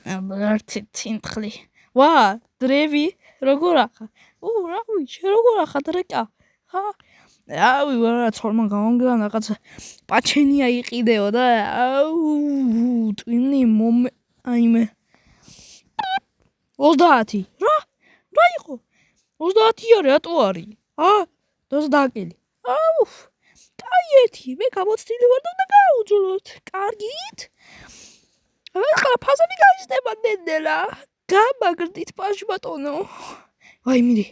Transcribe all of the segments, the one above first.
ერთი თინთხლი. ვა, დრევი, როგორ ახარ? რა ვიცი, როგორ ახარ დრეკა? ხა? აუ, რა ცოლმა გამომგან რაღაცა პაჩენია იყიდეო და აუ, ტვინი აიმე 30. რა იყო? 30 არის, რატო არის? დაკელი. აუ, კაიეთი, მე გამოცდილი ვარ და გაუძლოთ. კარგით? ახლა ფასები გაიზრდება ნენელა. გამაგრდით პაჟბატონო. ვაი მიდი.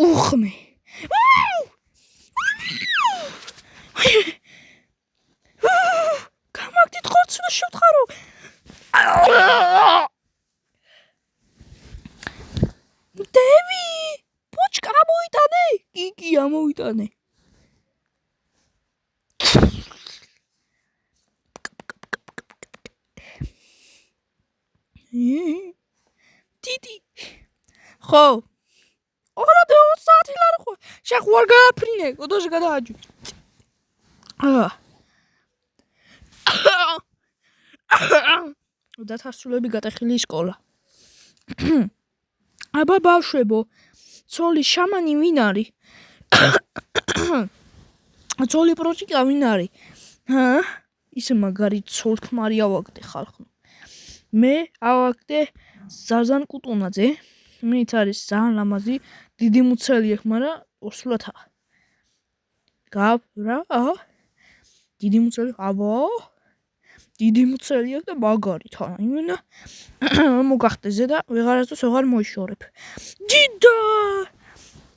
უხმე. გამაგდით ხორცს შევთხარო. დევი, პოჩკა მოიტანე. კი, ამოიტანე. დიდი. ხო. 20 საათი ლარ ხო? შეხვარ გააფრინე, კოდოშ გადააჯუ. დათარსულები გატეხილი სკოლა. აბა ბავშვებო, ცოლი შამანი ვინ არის? ცოლი პროჭიკა ვინ არის? ისე მაგარი ცოლქმარი ავაგდე ხალხო. მე ავაგდე ზაზან კუტუნაძე. მეც არის ძალიან ლამაზი, დიდი მუცელი აქვს, მაგრამ ოსლათა. რა? დიდი მუცელი, დიდი მუცელი აქვს და მაგარი თან. იმენა მოგახტეზე და ვეღარასდროს ვეღარ მოიშორებ. ჯიდა!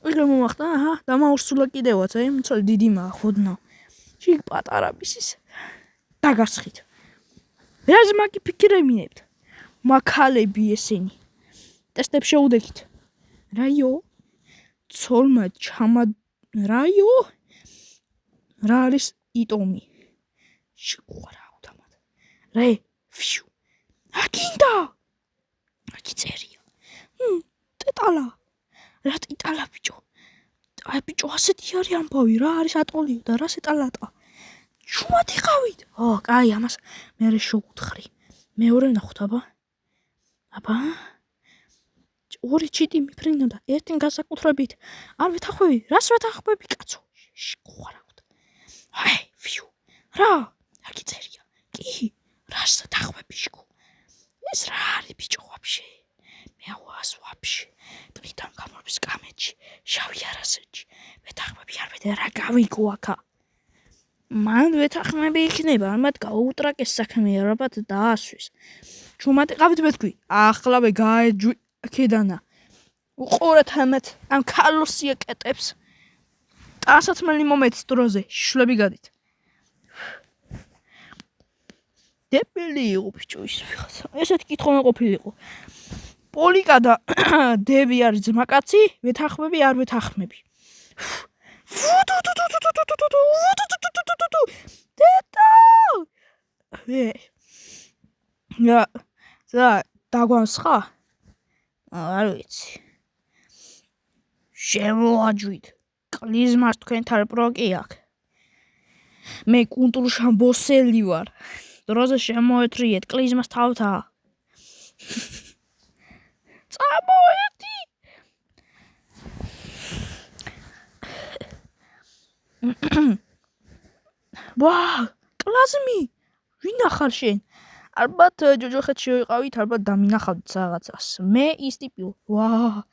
ეგრე მომახტა, და მაურსულა კიდევაც, მუცელი დიდი მაგ ხოდნა. შიგ პატარა ბისის. დაგასხით. რაზ მაგი ფიქრებინებთ? მაქალები ესენი. ტესტებს შეუდექით. რაიო? ცოლმა რაიო? რა არის იტომი? შეყვარა ავტომატ. რე, ფშუ. აკინდა. აკი წერია. ტეტალა. რა ტეტალა ბიჭო? აი ბიჭო, ასეთი არის ამბავი, რა არის ატოლიო და რა სეტალატა. შუმად იყავით. კაი, ამას მე შევუთხრი. მეორე ნახოთ, აბა. ორი ჩიტი მიფრინდა, ერთი განსაკუთრებით. არ ვეთახვევი, რას ვეთახვევი, კაცო? შეყვარავთ. აი, ფიუ. რა? აკი წერია. კი, რას ვეთახვევი შეგო? ეს რა არის ბიჭო ვაფშე? მე ავას ვაფშე. თვითონ გამობის კამეთში, შავი არასეთში. ვეთახვევი არ ვეთე რა გავიგო აქა. მან ვეთახმები იქნება, ამათ გაუტრაკეს საქმე, ალბათ დაასვეს. ჩუმად ყავით მეთქვი, ახლავე გაეჯვი ქედანა. უყურეთ ამ ქალოსია კეტებს. ტასაცმელი მომეც დროზე, შლები გადით. დებილი იყო ბიჭო ის ვიღაცა. ესეთ კითხვა ყოფილიყო. პოლიკა და დევი არის ძმაკაცი, ვეთახმები არ ვეთახმები. დაგვამსხა? არ ვიცი. შემოაჯვით. კლიზმას თქვენთან პროკი აქვს. მე კუნტრუშან ბოსელი ვარ. დროზე შემოეთრიეთ კლიზმას თავთა. წამოერთი. კლაზმი. ვინ ახარ შენ? ალბათ ჯოჯოხეთში ვიყავით, ალბათ დამინახავთ რაღაცას. მე ის ტიპი ვარ.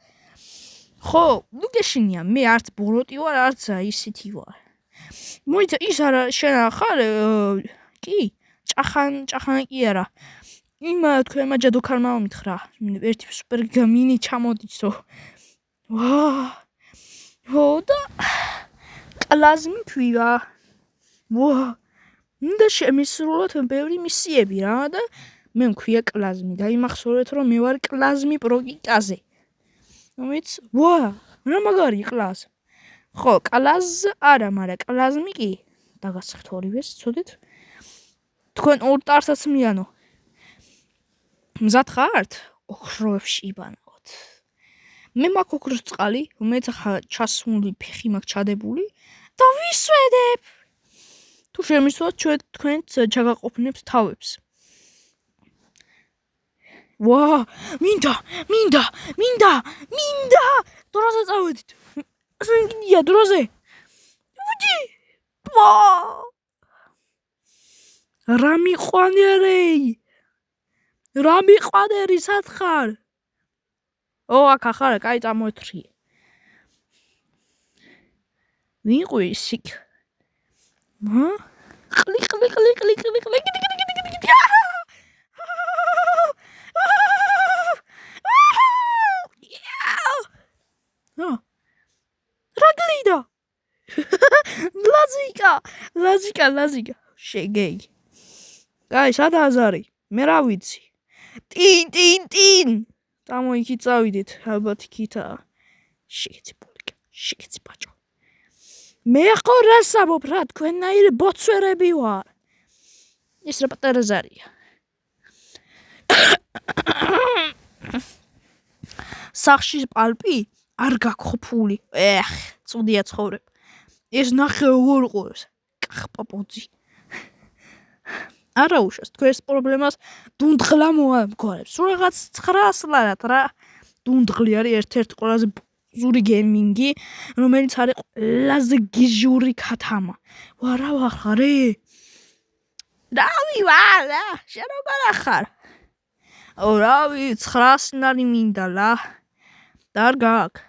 ხო, ნუ გეშინია, მე არც ბოროტი ვარ, არც ისეთი ვარ. მოიცა ის არა შენ ახარ? კი, ჭახანა კი არა. თქვენმა ჯადოქარმა მომითხრა. ერთი სუპერ გამინი ჩამოდიცო. და კლაზმი ქვია. და შემისრულოთ ბევრი მისიები რა და მე მქვია კლაზმი. დაიმახსოვრეთ რომ მე ვარ კლაზმი პროგიკაზე. მომიც? რა მაგარი კლაზ. ხო, კლაზ არა, მაგრამ კლაზმი კი. დაგასხეთ ორივეს, ცოდეთ. თქვენ ორ ტარსაც მიანო. მზად ხართ? ოქროებში იბანავთ. მე მაქვს ოქროს წყალი, რომელიც ახლა ჩასმული ფეხი მაქვს ჩადებული და ვისვედებ. თუ შემისვლათ თქვენც ჩაგაყოფნებს თავებს. ვა, მინდა. დროზე წავედით. სინგია დროზე. ვიჯი. ვა. რა მიყვანერი სათხარ? აქ ახარა, კაი წამოეთრიე. ვიყვი სიკ. ყლი. რაგლიდა. ლაზიკა. შეგეი. კაი, სადა აზარი? მე რა ვიცი. ტინ. წამოიქით წავიდეთ, ალბათ იქითაა. შეგეცი ბაჭო. მე ხო რასაბობ რა თქვენნაირ ბოცვერები ვარ. ის რა პატარა ზარია. სახში პალპი არ გაქო ფული. წუდია ცხოვრებ. ეს ნახე როგორ ყურს. კახპაპოძი. არა უშავს თქვენს პრობლემას დუნდღლა მოამგვარებს. სულ რაღაც 900 ლარად რა. დუნდღლი არის ერთ-ერთი ყველაზე ზური გეიმინგი, რომელიც არის ყველაზე გიჟური ქათამა. ვარა ვახარე? რავი ვარ, შენ როგორ ახარ? რავი, 900 ლარი მინდა ლა. და არ გაქვს.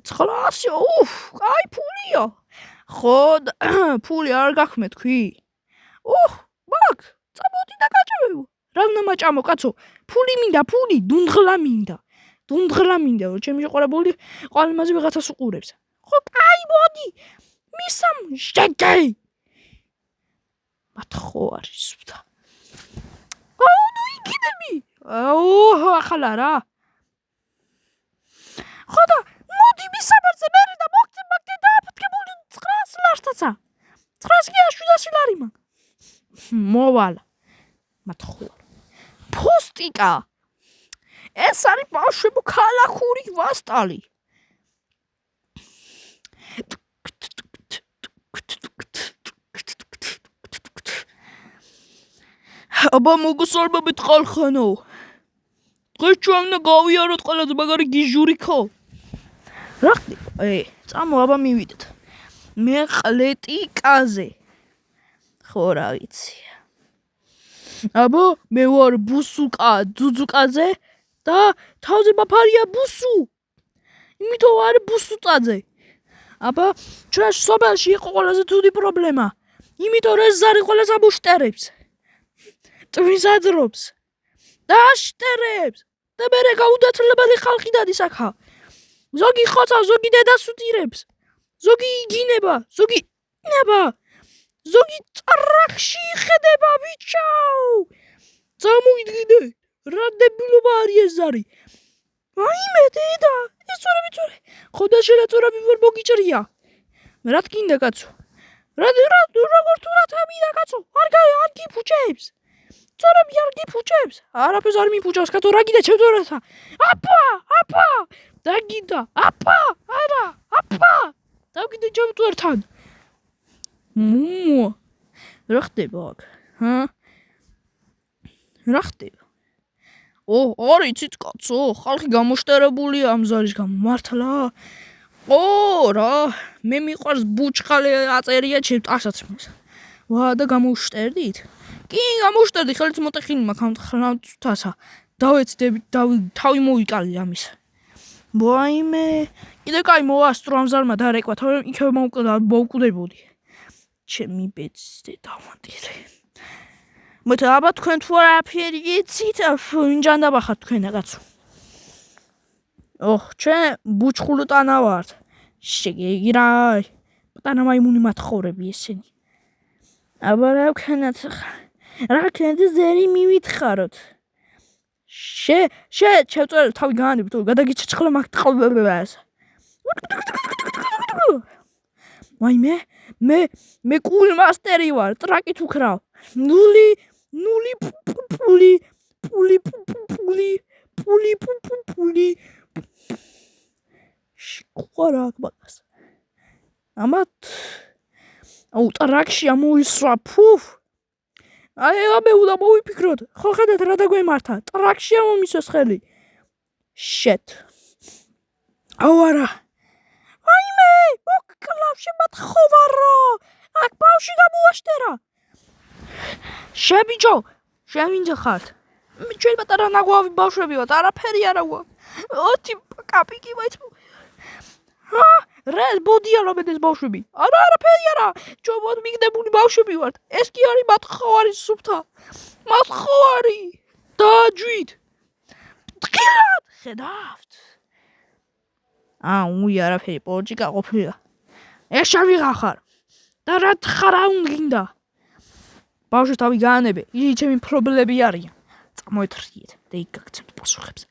900, კაი ფულია. ხო, ფული არ გაქვს მე თქვი. მაგ, წამოდი და გაჭამო. რა უნდა მაჭამო, კაცო? ფული მინდა, დუნდღლა მინდა. რომ ჩემი შეყვარებული ყალმაზე ვიღაცას უყურებს. ხო, კაი, მოდი. მისამ შეგეი. მათხო არის სუფთა. ნუ იქიდები. ახლა რა. ხოდა, მოდი მისამარზე მერე და მოგწე მაგ დააფეთქებული 900 ლართაცა. 900 ლარი მაგ. მოვალ. მათხო. ფოსტიკა. ეს არის ბავშვებო ქალაქური ვასტალი. აბა მოგესალმებით ხალხანო. დღეს ჩვენ უნდა გავიაროთ ყველაზე მაგარი გიჟური ხო? რა ხდება? წამო აბა მივიდეთ. მე ყლეტიკაზე. ხო რა ვიცი. აბა მე ვარ ბუსუკა ძუძუკაზე და თავზე მაფარია ბუსუ. იმიტომ არ ბუსუწაძე. აბა ჩვენ სოფელში იყო ყველაზე თუდი პრობლემა. იმიტომ რომ ეს ზარი ყველას ამუშტერებს. ტვინს აძრობს. და აშტერებს. და მერე გაუდათლებელი ხალხი დადის აქა. ზოგი ხოცა, ზოგი დედას უტირებს. ზოგი იგინება, ზოგი ნება. ზოგი წრახში იხედება ბიჭაო. წამოიდგინე. რა დებილობა არის ეს ზარი. აიმე დედა, ეს წორები. ხოდა შენაწორა ვარ მოგიჭრია. რა თქინდა კაცო? როგორ თუ რა თამიდა კაცო? არ გიფუჭებს. წორები არ გიფუჭებს. არაფერს არ მიფუჭავს კაცო, რა გინდა ჩემწორათა? აპა! დაგინდა. აპა! არა, აპა! დაგინდა ჩემწორთან. რა ხდება აქ? რა ხდება? არიცით კაცო, ხალხი გამოშტერებულია ამ ზარის გამო, მართლა? რა, მე მიყვარს ბუჩხალი აწერია ჩემ ტაშაცმეს. და გამოვშტერდით? კი, გამოვშტერდი, ხელით მოტეხილი მაქვს ხლანწუთასა. დავეცდები, თავი მოვიკალი ამის. ვაიმე, კიდე კაი მოვასწრო ამ ზარმა დარეკვა, თორემ იქ მოვკვდებოდი. ჩემი ბეწზე დავანტირე. მოიცა აბა თქვენ თუ არაფერი იცით, ინჯანდა ხართ თქვენ რაღაცო. ჩვენ ბუჩხულტანა ვართ. შეგეგი რა. პატარა მაიმუნი მათხოვრები ესენი. აბა რა ვქენათ ზერი მივითხაროთ. შევწერ თავი გაანები, თუ გადაგიჩეჩხლა მაგ ტყლბებას. ვაიმე, მე კულმასტერი ვარ, ტრაკით ვქრავ. ნული პული. შეგყვარა აქ მაგას. ამათ ტრაკში ამოისვა ფუფ. აი აბე უნდა მოვიფიქროთ. ხო ხედავთ რა დაგვემართა? ტრაქშია მომისვეს ხელი. Shit. აუ არა. აიმე, მოკლავში მათხოვარო. აქ ბავში გამოაშტერა. შებიჯო, შემინდა ხართ. ჩვენ პატარა ნაგვავი ბავშვები ვართ, არაფერი არა ვარ. ოთი კაპიკი ვაიც. რა ბოდია რომედეს ბავშვები? არაფერი არა. ჩვენ მოდ მიგდებული ბავშვები ვართ. ეს კი არის მათხოვარი სუფთა. მათხოვარი. დაჯვით. ტყილად ხედავთ. უი არაფერი პოლიჭიკა ყოფილა. ეს შევიღა ხარ. და რა თხარა უნგინდა. ბავშვს თავი გაანებე. იგი ჩემი პრობლემები არიან. წამოეთრიეთ და იქ გაგცემთ პასუხებს.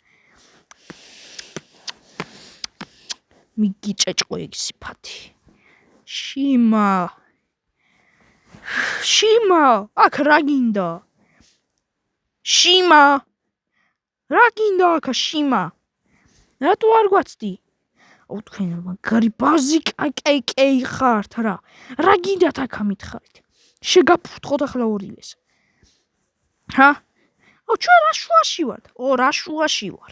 მიგიჭეჭყო ეგ სიფათი. შიმა, აქ რა გინდა? შიმა. რა გინდა აქ შიმა? რატო არ გვაცდი? თქვენ მაგარი ბაზიკაკეი ხართ რა. რა გინდათ აქ მითხარით? შეგაფუთხოთ ახლა ორივეს. ჩვენ რა შუაში ვართ? რა შუაში ვარ?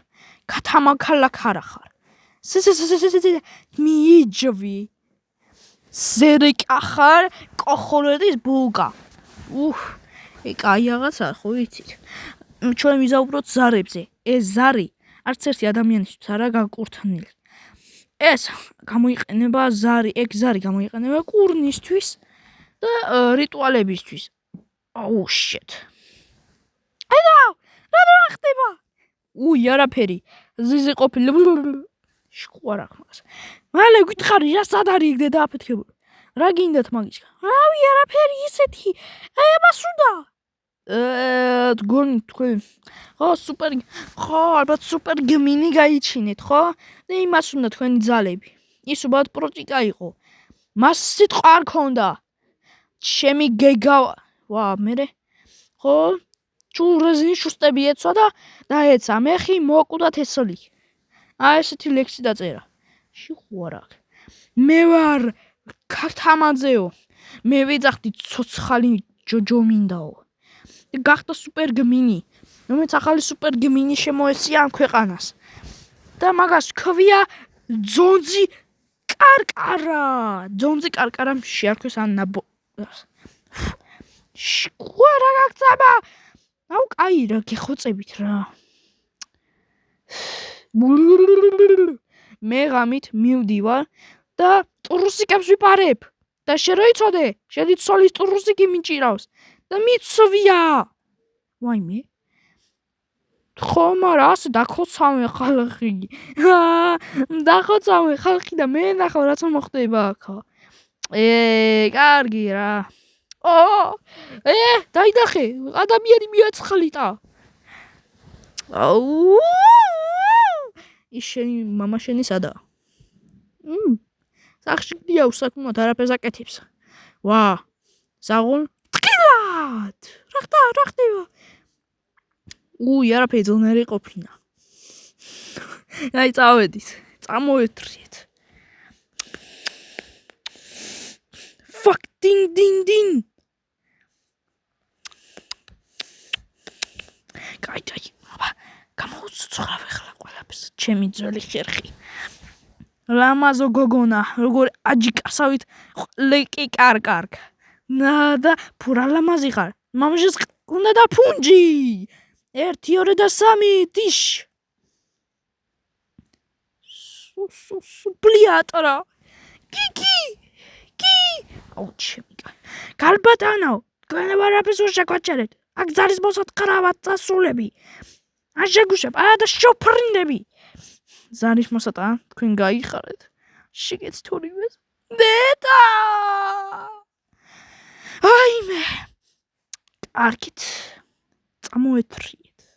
ქათამაქალაკ არა ხარ. მიიჯვი. ზერეკა ხარ კოხოლედის ბულგა. კაი რაღაცა ხო იცით. ჩვენ ვიზაუბროთ ზარებზე. ეს ზარი არც ერთი ადამიანისთვის არა გაკურთხნილი. ეს გამოიყენება ეგ ზარი გამოიყენება კურნისთვის და რიტუალებისთვის. shit. რა ხდება? არაფერი. ზიზი ყოფილი. შყوارა ხმას. მალე გითხარი რა სად არის ეგ და აფეთქებული. რა გინდათ მაგის? რავი არაფერი ისეთი. ამას უნდა. თქვენ ხო სუპერ ხო ალბათ სუპერ გმინი გაიჩინეთ ხო? და იმას უნდა თქვენი ძალები. ის უბრალოდ პროტიკა იყო. მას სიტყვა არ ქონდა. ჩემი გეგა მერე ხო ჩურეზინ შუსტები ეცვა და დაეცა მეხი მოკვდათ ესოლი. ესეთი ლექსი დაწერა. შეხوارა. მე ვარ ქართამაძეო. მე ვეძახდი ცოცხალი ჯოჯომინდაო. გახდა სუპერ გმინი. რომელიც ახალი სუპერ გმინი შემოესია ამ ქვეყანას. და მაგას ქვია ძონძი კარკარა. ძონძი კარკარამ შეარქვეს ან ნაბო. შეხوارა გაგწაბა. კაი რა გეხოცებით რა. მე ღამით მივდივარ და ტურუსიკებს ვიპარებ და შეроიცოდე შედი ცოლის ტურუსიკი მიჭირავს და მიცვია ვაიმე ხო მარა ასე დახოცავენ ხალხი დახოცავენ ხალხი და მე ნახავ რაც მოხდება აქ კარგი რა დაიდახე ადამიანი მიაცხლიტა ის შენი მამა შენი სადა? სახში გდია უსაქმოდ არაფერს აკეთებს. საღოლ ტყილად. რა ხდება? არაფერი ძონერი ყოფინა. აი წავედით. წამოეთრიეთ. Fuck ding. კაი გამოუცოცხლავ ახლა ყველაფერს ჩემი ძველი ხერხი ლამაზო გოგონა როგორ აჯიკასავით ლეკი კარკარკ და ფურა ლამაზი ხარ მამაშის უნდა და ფუნჯი 1 2 და 3 დიშ სუპლიატორა კი ჩემი გალბატანო თქვენ ვარაფერს შეგვაჩერეთ აქ ძალის მოსატყრავად წასულები შეგვიშებ და შოფრინდები ზარის მოსატა თქვენ გაიხარეთ შეგეც თორივეს დედა აიმე კარგით წამოეთრიეთ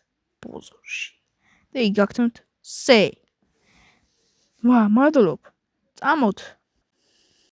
პოზოში და იგაქცევთ სე მადლობ წამოთ